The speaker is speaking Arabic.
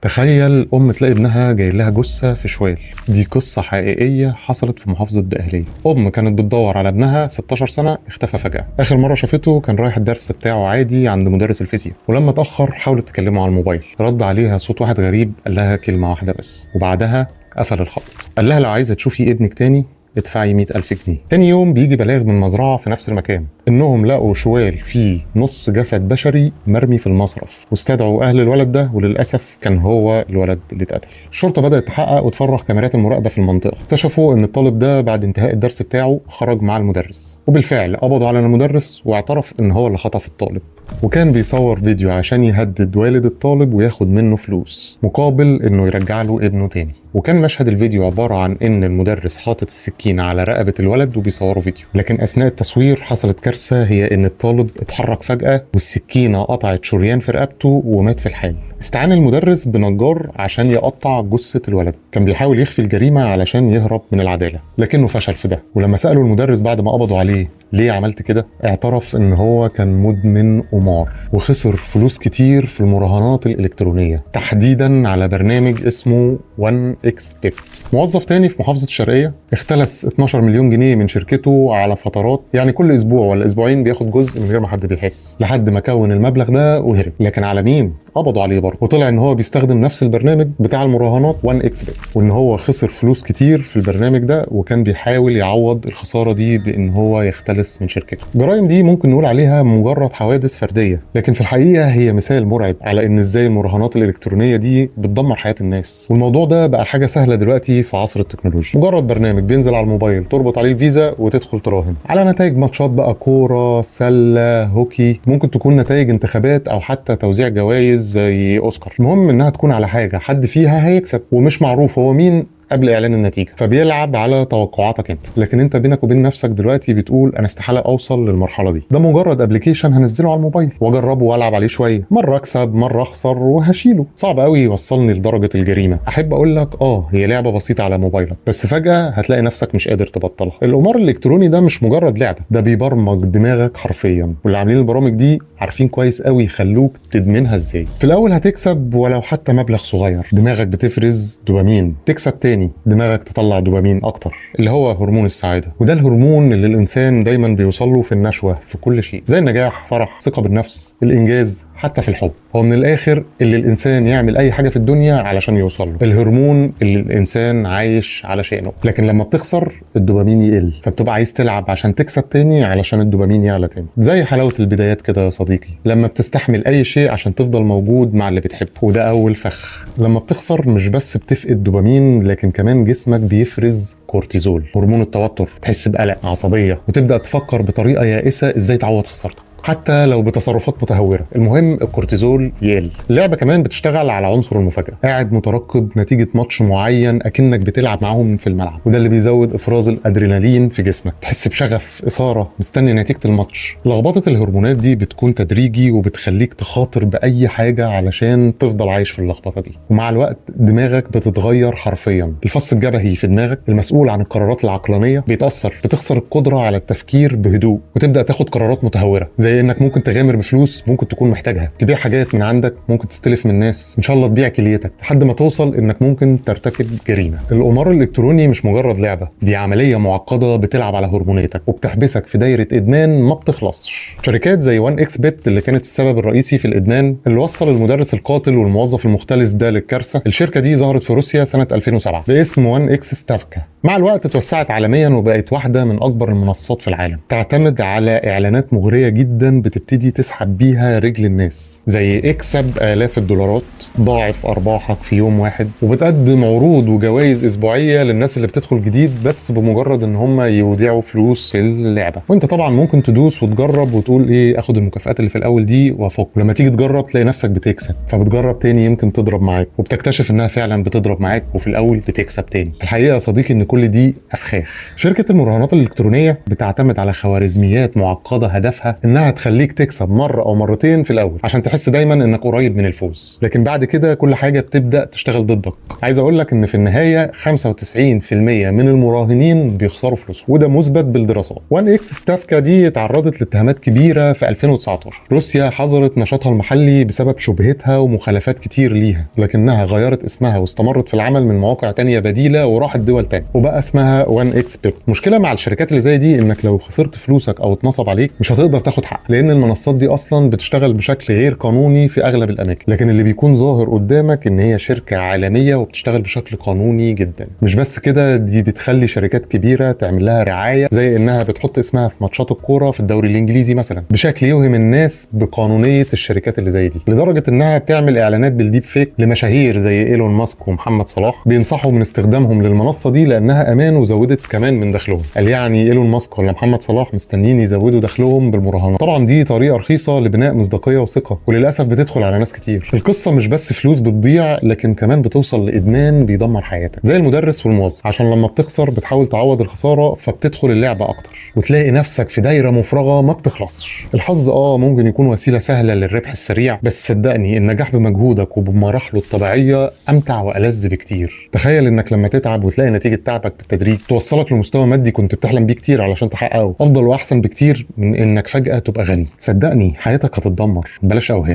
تخيل ام تلاقي ابنها جاي لها جثه في شوال. دي قصه حقيقيه حصلت في محافظه الدقهليه. ام كانت بتدور على ابنها 16 سنه اختفى فجاه. اخر مره شافته كان رايح الدرس بتاعه عادي عند مدرس الفيزياء، ولما اتاخر حاولت تكلمه على الموبايل. رد عليها صوت واحد غريب قال لها كلمه واحده بس، وبعدها قفل الخط. قال لها لو عايزه تشوفي ابنك تاني ادفعي 100,000 جنيه. تاني يوم بيجي بلاغ من مزرعة في نفس المكان انهم لقوا شوال فيه نص جسد بشري مرمي في المصرف، واستدعوا اهل الولد ده، وللاسف كان هو الولد اللي اتقتل. الشرطة بدأت تحقق وتفرغ كاميرات المراقبة في المنطقة. اكتشفوا ان الطالب ده بعد انتهاء الدرس بتاعه خرج مع المدرس، وبالفعل قبضوا على المدرس واعترف ان هو اللي خطف الطالب، وكان بيصور فيديو عشان يهدد والد الطالب وياخد منه فلوس مقابل انه يرجع له ابنه تاني. وكان مشهد الفيديو عبارة عن ان المدرس حاطط السكينة على رقبة الولد وبيصوروا فيديو، لكن اثناء التصوير حصلت كارثة، هي ان الطالب اتحرك فجأة والسكينة قطعت شريان في رقبته ومات في الحال. استعان المدرس بنجار عشان يقطع جثة الولد. كان بيحاول يخفي الجريمة علشان يهرب من العدالة، لكنه فشل في ده. ولما سألوا المدرس بعد ما قبضوا عليه ليه عملت كده، اعترف ان هو كان مدمن قمار وخسر فلوس كتير في المراهنات الإلكترونية، تحديدا على برنامج اسمه 1xBet. موظف تاني في محافظة الشرقية اختلس 12 مليون جنيه من شركته على فترات، يعني كل اسبوع ولا اسبوعين بياخد جزء من غير ما حد بيحس، لحد ما كون المبلغ ده وهرب. لكن على مين؟ قبضوا عليه برضه، وطلع ان هو بيستخدم نفس البرنامج بتاع المراهنات 1xBet، وان هو خسر فلوس كتير في البرنامج ده، وكان بيحاول يعوض الخسارة دي بان هو يختلس من شركته. الجرائم دي ممكن نقول عليها مجرد حوادث فردية، لكن في الحقيقة هي مثال مرعب على ان ازاي المراهنات الإلكترونية دي بتدمر حياة الناس. والموضوع ده بقى حاجة سهلة دلوقتي في عصر التكنولوجيا، مجرد برنامج بينزل على الموبايل تربط عليه الفيزا وتدخل تراهن على نتائج ماتشات بقى كورة، سلة، هوكي، ممكن تكون نتائج انتخابات او حتى توزيع جوائز زي اوسكار. المهم انها تكون على حاجة حد فيها هيكسب ومش معروف هو مين قبل اعلان النتيجه، فبيلعب على توقعاتك انت. لكن انت بينك وبين نفسك دلوقتي بتقول انا استحاله اوصل للمرحله دي، ده مجرد ابلكيشن هنزله على الموبايل واجربه والعب عليه شويه، مره اكسب مره اخسر وهشيله. صعب قوي يوصلني لدرجه الجريمه. احب اقول لك هي لعبه بسيطه على موبايلك، بس فجاه هتلاقي نفسك مش قادر تبطلها. القمار الالكتروني ده مش مجرد لعبه، ده بيبرمج دماغك حرفيا، واللي عاملين البرامج دي عارفين كويس قوي يخلوك تدمنها ازاي. في الاول هتكسب ولو حتى مبلغ صغير، دماغك بتفرز دوبامين، تكسب تاني دماغك تطلع دوبامين اكتر اللي هو هرمون السعاده، وده الهرمون اللي الانسان دايما بيوصل له في النشوه في كل شيء، زي النجاح، فرح، ثقه بالنفس، الانجاز، حتى في الحب. هو من الاخر اللي الانسان يعمل اي حاجه في الدنيا علشان يوصل له، الهرمون اللي الانسان عايش علشانه. لكن لما بتخسر الدوبامين يقل، فبتبقى عايز تلعب عشان تكسب تاني علشان الدوبامين يعلى تاني. زي حلاوه البدايات كده يا صديقي، لما بتستحمل اي شيء عشان تفضل موجود مع اللي بتحبه، وده اول فخ. لما بتخسر مش بس بتفقد دوبامين، لكن كمان جسمك بيفرز كورتيزول، هرمون التوتر، تحس بقلق، عصبيه، وتبدا تفكر بطريقه يائسه ازاي تعوض خسارتك حتى لو بتصرفات متهوره. المهم الكورتيزول يقل. اللعبه كمان بتشتغل على عنصر المفاجاه، قاعد مترقب نتيجه ماتش معين اكنك بتلعب معاهم في الملعب، وده اللي بيزود افراز الادرينالين في جسمك، تحس بشغف، اثاره، مستني نتيجه الماتش. لخبطه الهرمونات دي بتكون تدريجي وبتخليك تخاطر باي حاجه علشان تفضل عايش في اللخبطه دي، ومع الوقت دماغك بتتغير حرفيا. الفص الجبهي في دماغك المسؤول عن القرارات العقلانيه بيتاثر، بتخسر القدره على التفكير بهدوء، وتبدا تاخد قرارات متهوره، زي انك ممكن تغامر بفلوس ممكن تكون محتاجها، تبيع حاجات من عندك، ممكن تستلف من الناس، ان شاء الله تبيع كليتك، لحد ما توصل انك ممكن ترتكب جريمه. القمار الالكتروني مش مجرد لعبه، دي عمليه معقده بتلعب على هرموناتك وبتحبسك في دايره ادمان ما بتخلصش. شركات زي 1xBet اللي كانت السبب الرئيسي في الادمان اللي وصل المدرس القاتل والموظف المختلس ده للكارثه، الشركه دي ظهرت في روسيا سنه 2007 باسم 1x ستافكا. مع الوقت اتوسعت عالميا وبقت واحده من اكبر المنصات في العالم، تعتمد على اعلانات مغريه جدا بتبتدي تسحب بيها رجل الناس، زي اكسب آلاف الدولارات، ضاعف ارباحك في يوم واحد، وبتقدم عروض وجوائز اسبوعيه للناس اللي بتدخل جديد بس بمجرد ان هم يودعوا فلوس في اللعبه. وانت طبعا ممكن تدوس وتجرب وتقول ايه، اخد المكافآت اللي في الاول دي وافك، ولما تيجي تجرب تلاقي نفسك بتكسب، فبتجرب تاني يمكن تضرب معاك، وبتكتشف انها فعلا بتضرب معاك، وفي الاول بتكسب تاني. الحقيقه يا صديقي ان كل كل دي افخاخ. شركه المراهنات الالكترونيه بتعتمد على خوارزميات معقده هدفها انها تخليك تكسب مره او مرتين في الاول عشان تحس دايما انك قريب من الفوز، لكن بعد كده كل حاجه بتبدا تشتغل ضدك. عايز اقول لك ان في النهايه 95% من المراهنين بيخسروا فلوسهم، وده مثبت بالدراسات. وان اكس ستافكا دي اتعرضت لاتهامات كبيره في 2019. روسيا حظرت نشاطها المحلي بسبب شبهتها ومخالفات كتير ليها، لكنها غيرت اسمها واستمرت في العمل من مواقع تانية بديله وراحت دول تانية وبقى اسمها وان اكس بيب. مشكله مع الشركات اللي زي دي انك لو خسرت فلوسك او اتنصب عليك مش هتقدر تاخد حق، لان المنصات دي اصلا بتشتغل بشكل غير قانوني في اغلب الاماكن، لكن اللي بيكون ظاهر قدامك ان هي شركه عالميه وبتشتغل بشكل قانوني جدا. مش بس كده، دي بتخلي شركات كبيره تعمل لها رعايه، زي انها بتحط اسمها في ماتشات الكوره في الدوري الانجليزي مثلا، بشكل يوهم الناس بقانونيه الشركات اللي زي دي، لدرجه انها بتعمل اعلانات بالديب فيك لمشاهير زي ايلون ماسك ومحمد صلاح، بينصحوا من استخدامهم للمنصه دي لانها امان وزودت كمان من دخلهم. قال يعني ايلون ماسك ولا محمد صلاح مستنيين يزودوا دخلهم بالمراهنات. طبعا دي طريقه رخيصه لبناء مصداقيه وثقه، وللاسف بتدخل على ناس كتير. القصه مش بس فلوس بتضيع، لكن كمان بتوصل لادمان بيدمر حياتك، زي المدرس والموظف، عشان لما بتخسر بتحاول تعوض الخساره فبتدخل اللعبه اكتر وتلاقي نفسك في دايره مفرغه ما بتخلصش. الحظ ممكن يكون وسيله سهله للربح السريع، بس صدقني النجاح بمجهودك وبمراحله الطبيعيه امتع والذ بكتير. تخيل انك لما تتعب وتلاقي نتيجه تعبك بالتدريج توصلك لمستوى مادي كنت بتحلم بيه كتير علشان تحققه، افضل واحسن بكتير من انك فجاه تبقى غني. صدقني حياتك هتتدمر، بلاش اوهام.